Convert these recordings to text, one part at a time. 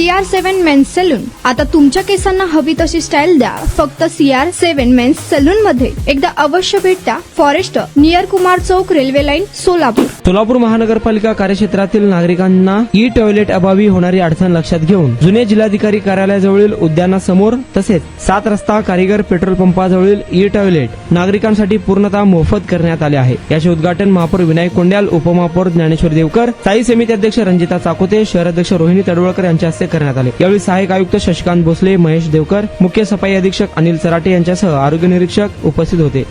CR7 men's salon. आता तुमच्या केसांना हवी तशी स्टाईल द्या फक्त CR7 मेन्स सलून मध्ये. एकदा अवश्य भेट द्या. फॉरेस्ट नियर कुमार चौक, रेल्वे लाईन, सोलापूर. सोलापूर महानगरपालिका कार्यक्षेत्रातील नागरिकांना ई टॉयलेट अभावी होणारी अडचण लक्षात घेऊन जुने जिल्हाधिकारी कार्यालयाजवळील उद्यानासमोर तसेच 7 रस्ता कारीगर पेट्रोल पंपाजवळील ई टॉयलेट नागरिकांसाठी पूर्णतः मोफत करण्यात आले आहे. याचे उद्घाटन महापौर विनायक कोंड्याल, उपमहापौर ज्ञानेश्वर देवकर, स्थायी समिती अध्यक्ष रंजिता चाकोते, शहराध्यक्ष रोहिणी तडवळकर यांच्या हस्ते करण्यात आले. यावेळी सहाय्यक आयुक्त शशिकांत भोसले, महेश देवकर, मुख्य सफाई अधीक्षक अनिल सराटे यांच्यासह आरोग्य निरीक्षक उपस्थित होते.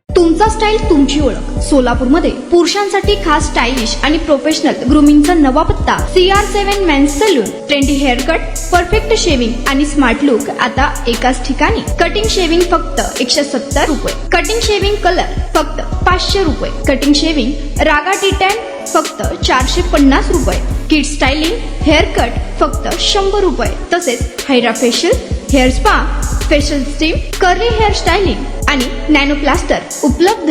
तुमचा स्टाईल तुमची ओळख. सोलापूरमध्ये पुरुषांसाठी खास स्टायलिश आणि प्रोफेशनल ग्रूमिंगचा नवा पत्ता CR7 men's salon. Trendy haircut, perfect shaving आणि स्मार्ट लुक आता एकाच ठिकाणी. कटिंग शेविंग फक्त 170 रुपये. कटिंग शेविंग कलर फक्त 500 रुपये. कटिंग शेविंग रागा टी टॅन फक्त 450 रुपये. किड स्टायलिंग हेअर कट फक्त 100 रुपये. तसेच hydra facial, hair spa, facial steam, curly hair styling आणि नॅनो प्लास्टर उपलब्ध.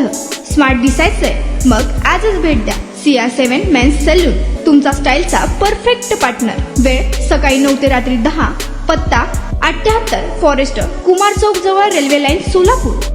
स्मार्ट दिसायचंय मग आजच भेट द्या CR7 मेन्स सलून, तुमचा स्टाईलचा परफेक्ट पार्टनर. वेळ सकाळी 9 ते रात्री 10. पत्ता 78 फॉरेस्ट कुमार चौक जवळ, रेल्वे लाईन, सोलापूर.